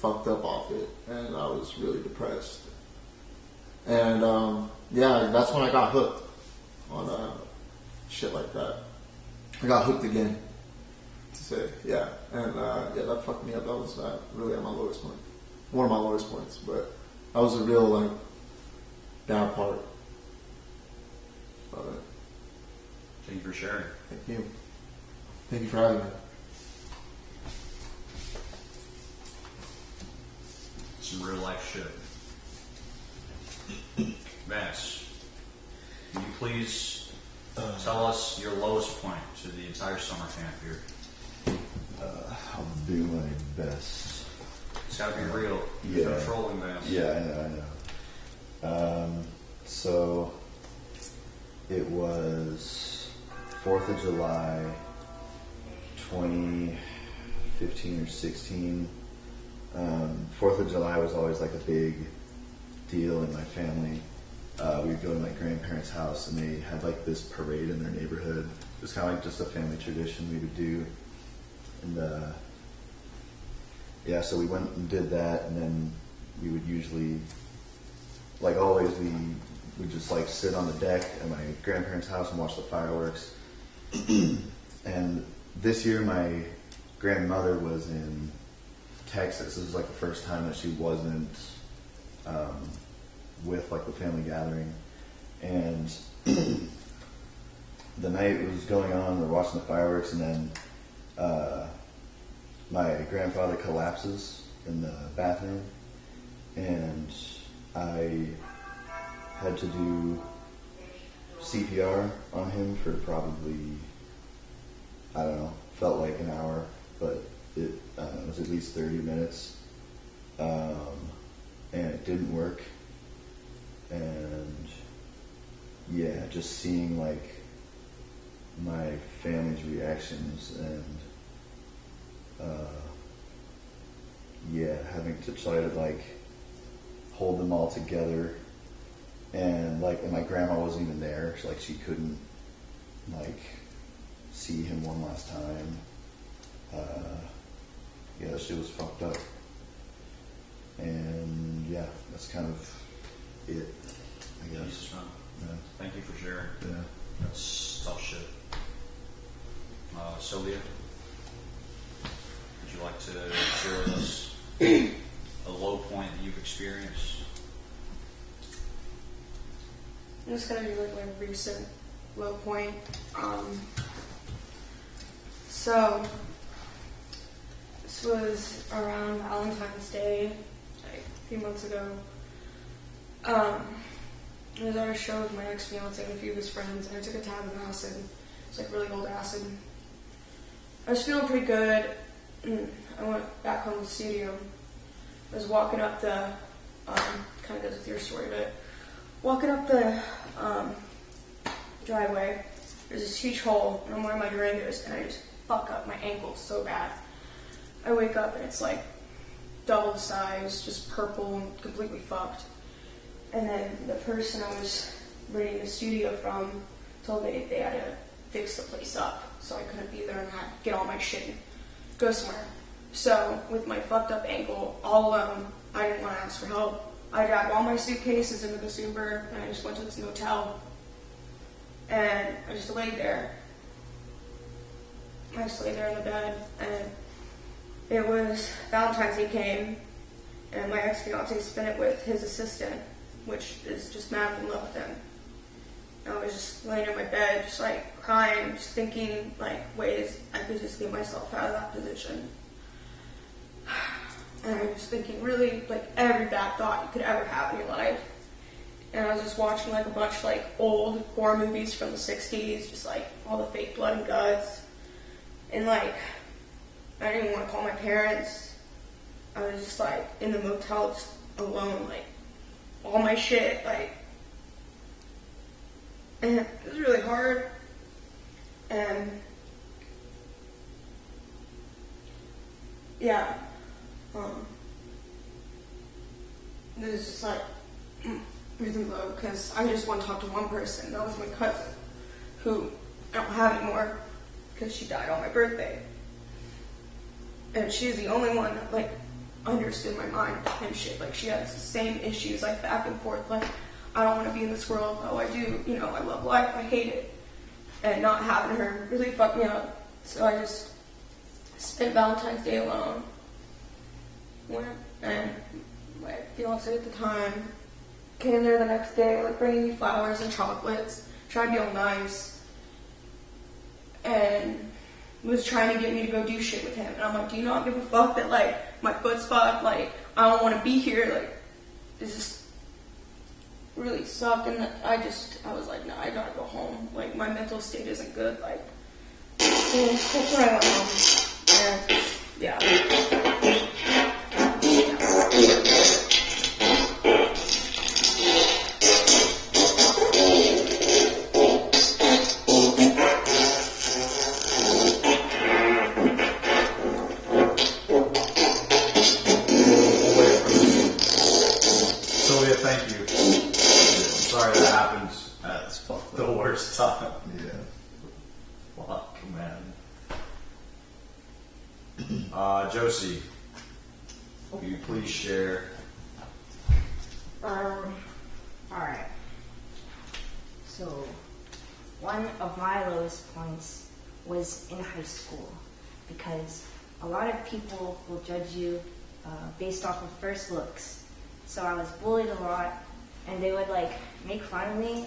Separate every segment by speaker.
Speaker 1: fucked up off it, and I was really depressed. And yeah, that's when I got hooked on shit like that. I got hooked again, to say, yeah. And yeah, that fucked me up. That was really at my lowest point. One of my lowest points, but that was a real, like, bad part of it.
Speaker 2: Thank you for sharing.
Speaker 1: Thank you. Thank you for having me.
Speaker 2: Some real life shit. Vance, will you please tell us your lowest point to the entire summer camp here?
Speaker 3: I'll do my best.
Speaker 2: It's gotta be real. You're controlling Vance.
Speaker 3: Yeah, I know. So it was 4th of July, 2015 or 16. 4th of July was always like a big deal in my family. We would go to my grandparents' house, and they had like this parade in their neighborhood. It was kind of like just a family tradition we would do. And yeah, so we went and did that, and then we would usually, like always, we would just like sit on the deck at my grandparents' house and watch the fireworks. And this year my grandmother was in Texas. This was like the first time that she wasn't with like the family gathering. And the night was going on, we're watching the fireworks, and then my grandfather collapses in the bathroom, and I had to do CPR on him for probably, I don't know, felt like an hour, but it was at least 30 minutes, and it didn't work. And yeah, just seeing like my family's reactions, and yeah, having to try to like hold them all together, and my grandma wasn't even there, so like she couldn't like see him one last time. Yeah, that shit was fucked up. And yeah, that's kind of it, I guess.
Speaker 2: Jesus, man.
Speaker 3: Yeah.
Speaker 2: Thank you for sharing.
Speaker 3: Yeah.
Speaker 2: That's tough shit. Sylvia, would you like to share with us a low point that you've experienced?
Speaker 4: I'm just gonna do like my recent low point. So this was around Valentine's Day, like a few months ago. I was at a show with my ex-fiance and a few of his friends, and I took a tab of acid. It's like really old acid. I was feeling pretty good, and I went back home to the studio. I was walking up the, kind of goes with your story, but walking up the driveway, there's this huge hole, and I'm wearing my Durangos, and I just fuck up my ankle so bad. I wake up, and it's like double the size, just purple and completely fucked. And then the person I was renting the studio from told me they had to fix the place up, so I couldn't be there and had to get all my shit and go somewhere. So with my fucked up ankle, all alone, I didn't want to ask for help. I grabbed all my suitcases into this Uber, and I just went to this motel. And I just laid there. I just laid there in the bed, and it was Valentine's Day came, and my ex-fiance spent it with his assistant, which is just mad in love with him. And I was just laying in my bed, just like crying, just thinking like ways I could just get myself out of that position. And I was thinking really like every bad thought you could ever have in your life. And I was just watching like a bunch like old horror movies from the 60s, just like all the fake blood and guts. And like, I didn't even want to call my parents. I was just like in the motel just alone, like all my shit, like, and it was really hard. And yeah, this is just like really low, because I just want to talk to one person. That was my cousin, who I don't have anymore because she died on my birthday. And she's the only one that like understood my mind and shit. Like, she has the same issues, like, back and forth. Like, I don't want to be in this world. Oh, I do. You know, I love life. I hate it. And not having her really fucked me up. So I just spent Valentine's Day alone. And my fiance at the time came there the next day, like, bringing me flowers and chocolates, trying to be all nice, and was trying to get me to go do shit with him. And I'm like, do you not give a fuck that, like, my foot's fucked? Like, I don't want to be here. Like, this just really sucked. And I was like, no, I gotta go home. Like, my mental state isn't good. Like, so that's where I went home. And, yeah.
Speaker 2: Sylvia, thank you. I'm sorry that happened at the worst time.
Speaker 3: Yeah.
Speaker 2: Fuck, man. Josie, will you please share?
Speaker 5: Alright. So, one of my lowest points was in high school because a lot of people will judge you based off of first looks. So I was bullied a lot, and they would like make fun of me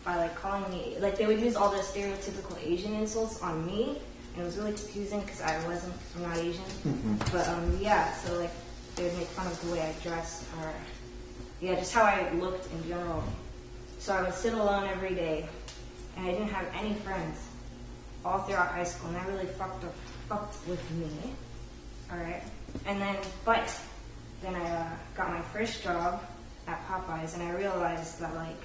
Speaker 5: by like calling me, like they would use all the stereotypical Asian insults on me, and it was really confusing because I'm not Asian. But yeah, so like they would make fun of the way I dressed, or yeah, just how I looked in general. So I would sit alone every day, and I didn't have any friends all throughout high school, and that really fucked with me. Alright, and then, then I got my first job at Popeyes, and I realized that, like,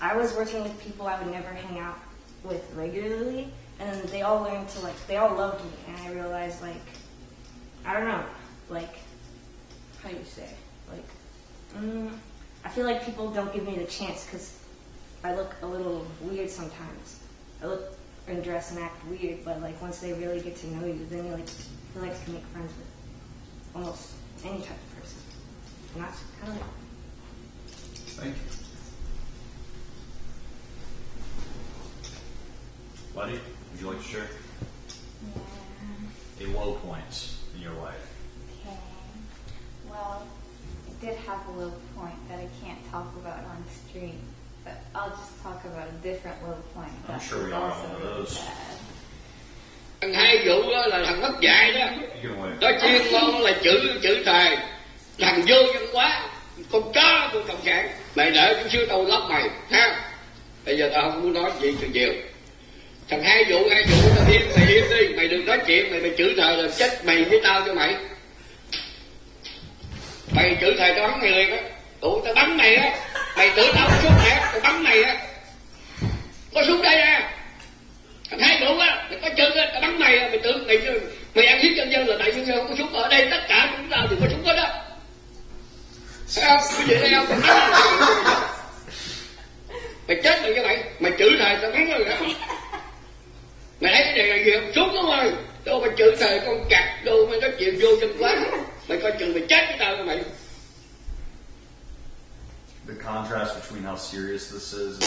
Speaker 5: I was working with people I would never hang out with regularly, and then they all learned to, like, they all loved me, and I realized, like, I don't know, like, how do you say, like, I feel like people don't give me the chance, because I look a little weird sometimes. I look and dress and act weird, but, like, once they really get to know you, then you, like, feel like you can make friends with almost any type of person. And that's kind of it.
Speaker 2: Thank you. Buddy, would you like to share?
Speaker 6: Yeah.
Speaker 2: A low point in your life.
Speaker 6: Okay. Well, I did have a low point that I can't talk about on stream, but I'll just talk about a different low point.
Speaker 2: I'm
Speaker 6: that
Speaker 2: sure we
Speaker 6: was
Speaker 2: all
Speaker 6: also
Speaker 2: have one of
Speaker 6: really
Speaker 2: those.
Speaker 6: bad.
Speaker 7: Hai vụ đó là thằng mất dạy đó,
Speaker 2: You can win.
Speaker 7: nó chuyên môn là chữ thề, thằng vô nhân quá, con chó của cộng sản, mày đợi chút xíu tao lóc mày, ha? Bây giờ tao không muốn nói gì nhiều. Thằng hai vụ tao mày im đi, mày đừng nói chuyện, mày chữ thề là chết mày với tao cho mày. Mày chữ thề tao bắn mày liền á, tao bắn mày á, mày tưởng tao có súng hả? Tao bắn mày á, có súng đây nè. Thằng hai vụ á, mày có chân á, tao bắn mày á, mày tưởng mày ăn hiếp nhân dân là tại nhân dân không có súng ở đây, tất cả chúng tao đều có súng hết á. Thấy không? Cái gì đây không? Mày chết mày cho mày chữ thề tao bắn mày hả? Mày thấy cái này là gì không? Súng đúng không? Đâu mày chữ thề con cặc, đâu mày nói chuyện vô dân quá. Mày coi chừng mày chết với tao rồi mày.
Speaker 2: The contrast between how serious this is.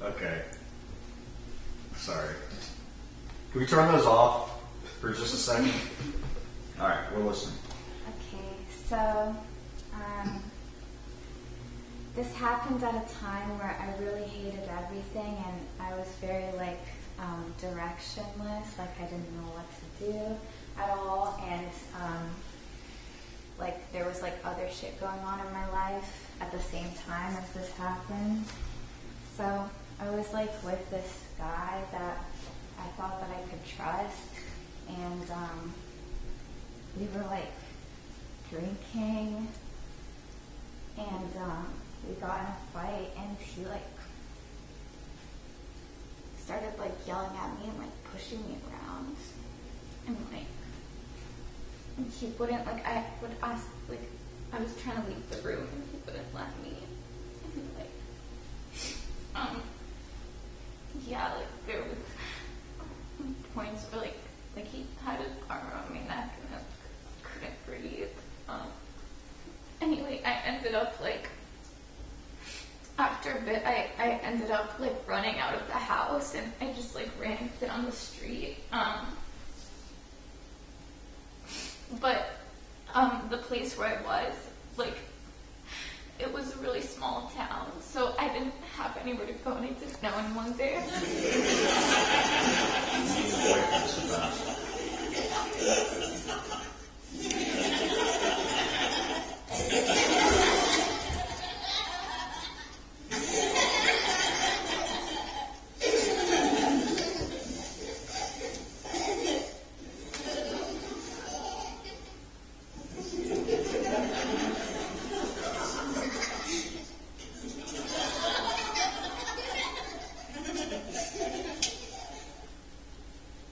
Speaker 2: Okay. Sorry. Can we turn those off for just a second? Alright, we're listening.
Speaker 6: Okay, so this happened at a time where I really hated everything, and I was very directionless, like I didn't know what to do at all, and there was other shit going on in my life at the same time as this happened. So I was with this guy that I thought that I could trust, and we were drinking, and we got in a fight, and he like started like yelling at me and like pushing me around, and like, and he wouldn't, like, I would ask, like, I was trying to leave the room and he wouldn't let me, and like, yeah, like there was points where like he had his arm around my neck and I couldn't breathe. Anyway, I ended up like, after a bit, I ended up like running out of the house and I just like ran down the street. But the place where I was, like, it was a really small town, so I didn't have anywhere to go and I didn't know anyone there.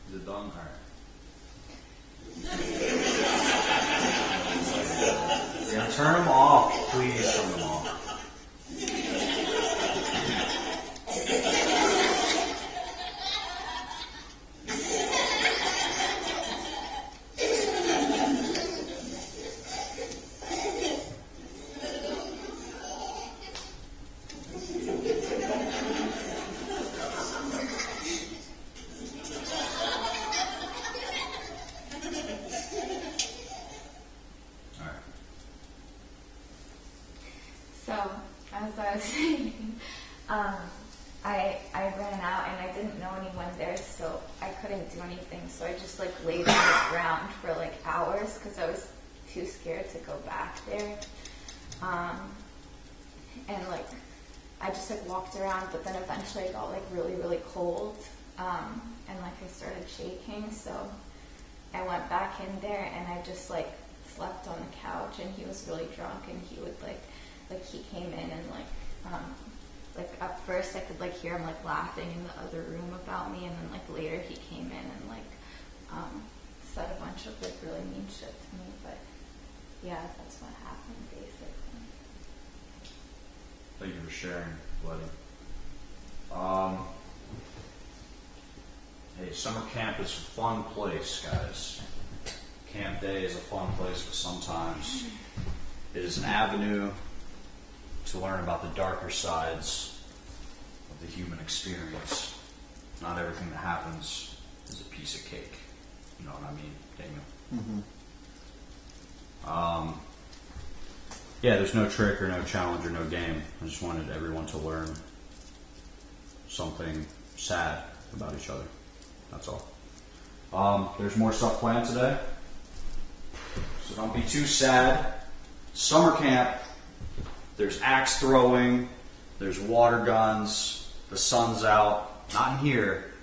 Speaker 2: Is it done? All right. Yeah, turn them off. Please turn them off.
Speaker 6: So, as I was saying, I ran out and I didn't know anyone there, so I couldn't do anything. So I just like laid on the ground for like hours because I was too scared to go back there. And like I just like walked around, but then eventually I got like really, really cold, and like I started shaking. So I went back in there and I just like slept on the couch, and he was really drunk, and he would like he came in and like at first I could like hear him like laughing in the other room about me, and then like later he came in and like said a bunch of like really mean shit to me. But yeah, that's what happened basically.
Speaker 2: Thank you for sharing, buddy. Hey, summer camp is a fun place, guys. Camp day is a fun place, but sometimes it is an avenue to learn about the darker sides of the human experience. Not everything that happens is a piece of cake. You know what I mean, Daniel?
Speaker 1: Mm-hmm.
Speaker 2: Yeah, there's no trick or no challenge or no game. I just wanted everyone to learn something sad about each other. That's all. There's more stuff planned today, so don't be too sad. Summer camp. There's axe throwing, there's water guns, the sun's out, not in here,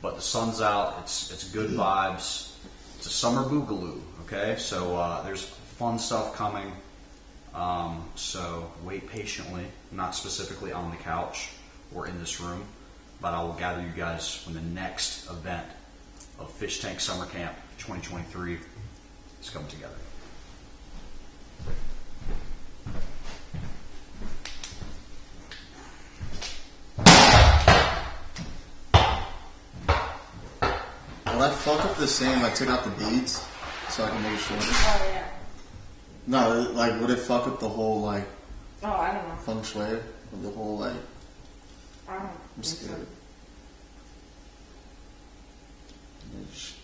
Speaker 2: but the sun's out, it's good vibes. It's a summer boogaloo, okay? So there's fun stuff coming, so wait patiently, not specifically on the couch or in this room, but I will gather you guys when the next event of Fish Tank Summer Camp 2023 is coming together.
Speaker 1: Will I fuck up the same? I took out the beads so I can make it shorter.
Speaker 5: Oh yeah.
Speaker 1: No, like would it fuck up the whole like
Speaker 5: Oh, I don't know.
Speaker 1: feng shui of the whole like?
Speaker 5: I don't know.
Speaker 1: I'm scared.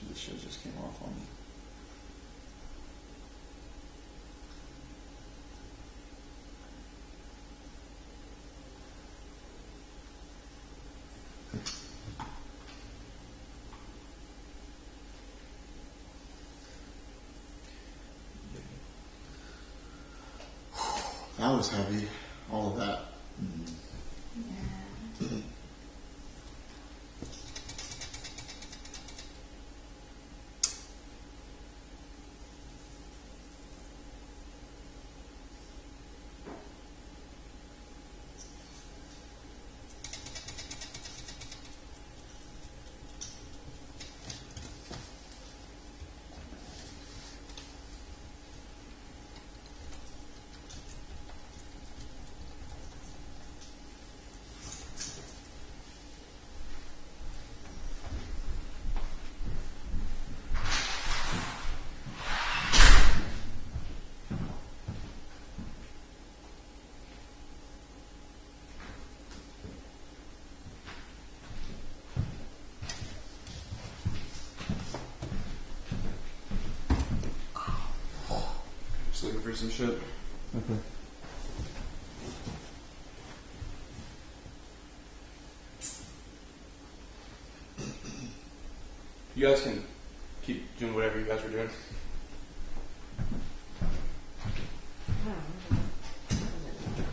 Speaker 1: The shit just came off on me. That was heavy, all of that.
Speaker 6: Yeah.
Speaker 8: for some shit.
Speaker 1: Okay.
Speaker 8: You guys can keep doing whatever you guys are doing.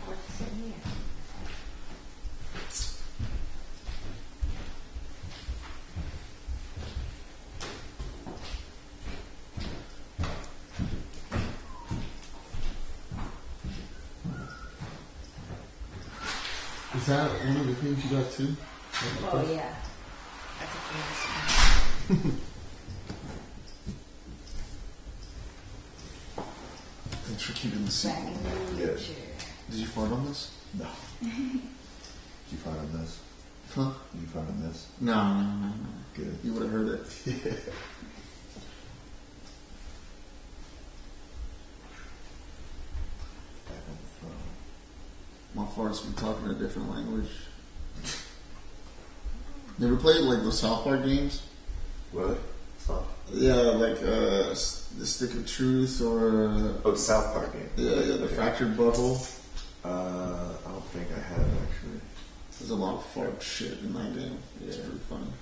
Speaker 5: What's in here?
Speaker 1: Is that one of the things you got too?
Speaker 5: Oh yeah. That's a famous one.
Speaker 1: Thanks for keeping the
Speaker 5: Back
Speaker 1: seat.
Speaker 5: in the
Speaker 3: Yeah.
Speaker 5: future.
Speaker 1: Did you fart on this?
Speaker 3: No. Did you find on this?
Speaker 1: Huh?
Speaker 3: Did you find on this?
Speaker 1: No.
Speaker 3: Good.
Speaker 1: You would have heard it.
Speaker 3: Yeah. Back on the throne.
Speaker 1: My farts be talking a different language. You ever played like the South Park games?
Speaker 3: What? Stop.
Speaker 1: Yeah, like the Stick of Truth or
Speaker 3: Oh, South Park game.
Speaker 1: yeah, the Fractured Butthole.
Speaker 3: I don't think I have actually.
Speaker 1: There's a lot of fart shit in that game. It's pretty funny.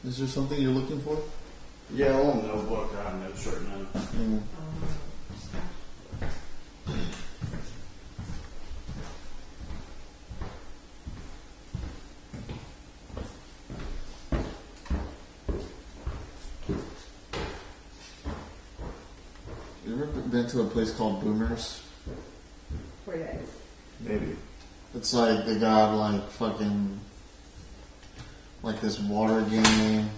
Speaker 1: Is there something you're looking for?
Speaker 2: Yeah, a little notebook that I have notes written in.
Speaker 1: You ever been to a place called Boomers?
Speaker 5: Where that is.
Speaker 3: Maybe.
Speaker 1: It's like they got like fucking like this water game.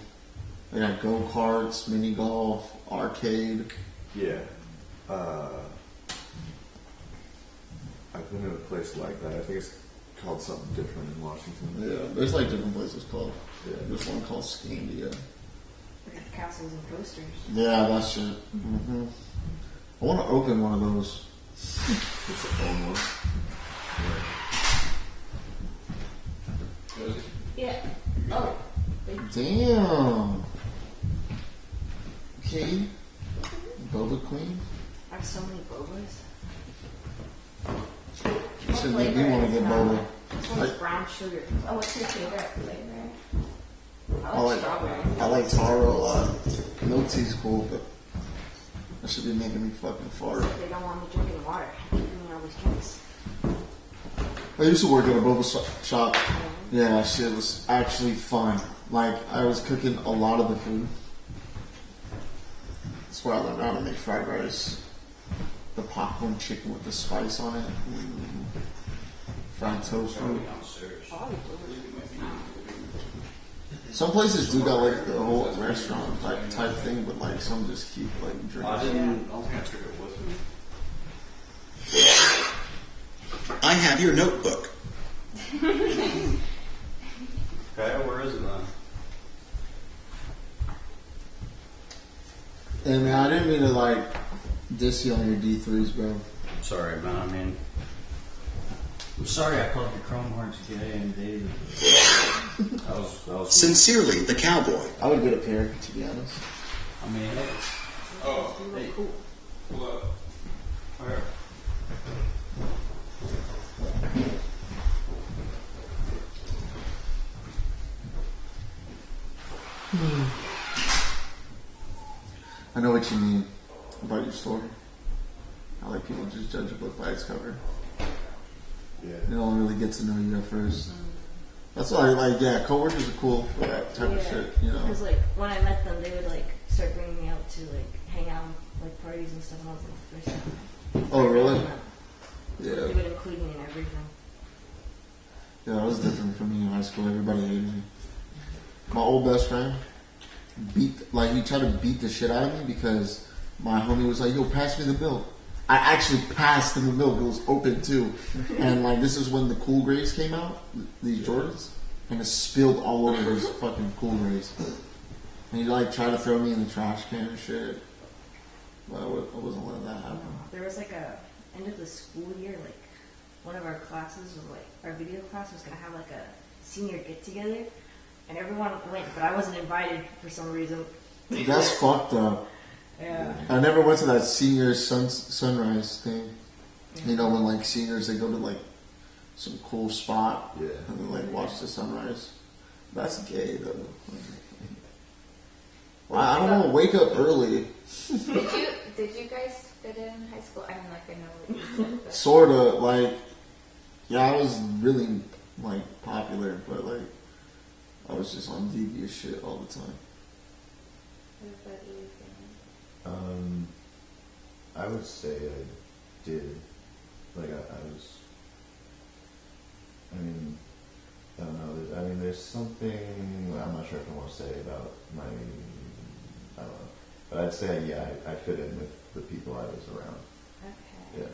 Speaker 1: They got go karts, mini golf, arcade.
Speaker 3: Yeah. I've been to a place like that. I think it's called something different in Washington.
Speaker 1: Yeah, there's like different places called.
Speaker 3: Yeah.
Speaker 1: There's one called Scandia.
Speaker 5: We got castles and coasters.
Speaker 1: Yeah, that shit. I want to open one of those.
Speaker 3: It's a phone one.
Speaker 5: Yeah. Oh.
Speaker 1: Damn. Okay. Boba Queen.
Speaker 5: I have so many bobas.
Speaker 1: You should make me want to get boba.
Speaker 5: This one's brown sugar.
Speaker 6: Oh, what's your favorite flavor?
Speaker 5: I like strawberry.
Speaker 1: I like taro a lot. Milk tea's cool, but that should be making me fucking fart.
Speaker 5: They don't want me drinking water. I keep me all these drinks.
Speaker 1: I used to work at a boba shop. Yeah, that shit was actually fun. Like, I was cooking a lot of the food. That's where I learned how to make fried rice. The popcorn chicken with the spice on it. Fried tofu. Some places do got like the whole restaurant type thing, but like some just keep like drinking.
Speaker 2: I don't think I took it with me.
Speaker 9: I have your notebook.
Speaker 2: Okay, where is it then?
Speaker 1: Hey man, I didn't mean to like diss you on your D3s, bro.
Speaker 2: Sorry, man. I mean, I'm sorry I called your Chrome Hearts gay and David. That was.
Speaker 9: Sincerely, the cowboy.
Speaker 1: I would get a pair, to be honest.
Speaker 2: I mean, hey.
Speaker 8: Oh, hey. Hold up. Alright.
Speaker 1: I know what you mean about your story. I like people just judge a book by its cover.
Speaker 3: Yeah.
Speaker 1: They don't really get to know you at first. That's why, like, yeah, coworkers are cool for that type of shit, you know.
Speaker 5: Because like when I met them, they would like start bringing me out to like hang out, like parties and stuff. And I was like the first time.
Speaker 1: Oh, really?
Speaker 5: They
Speaker 1: Yeah.
Speaker 5: would include me in everything.
Speaker 1: Yeah, it was different for me in high school. Everybody hated me. My old best friend he tried to beat the shit out of me because my homie was like, yo, pass me the milk. I actually passed him the milk. It was open too. And like, this is when the Cool Grays came out, these Jordans, and it spilled all over his fucking Cool Grays. And he like tried to throw me in the trash can and shit. But I wasn't letting that happen.
Speaker 5: There was like a end of the school year, like one of our classes was like, our video class was gonna have like a senior get together, and everyone went, but I wasn't invited for some reason.
Speaker 1: That's fucked up.
Speaker 5: Yeah.
Speaker 1: I never went to that senior sunrise thing. You know, when like seniors, they go to like some cool spot and then like watch the sunrise. That's gay though. Well, I don't know, wake up early.
Speaker 6: Did you guys fit in high school? I mean, like, I know what you said, but...
Speaker 1: Sorta, like, yeah, I was really like popular, but like I was just on devious shit all the time.
Speaker 6: What about you,
Speaker 3: I would say I did. Like, I was. I mean, I don't know. I mean, there's something I'm not sure if I want to say about my. I don't know. But I'd say, yeah, I fit in with the people I was around.
Speaker 6: Okay.
Speaker 3: Yeah.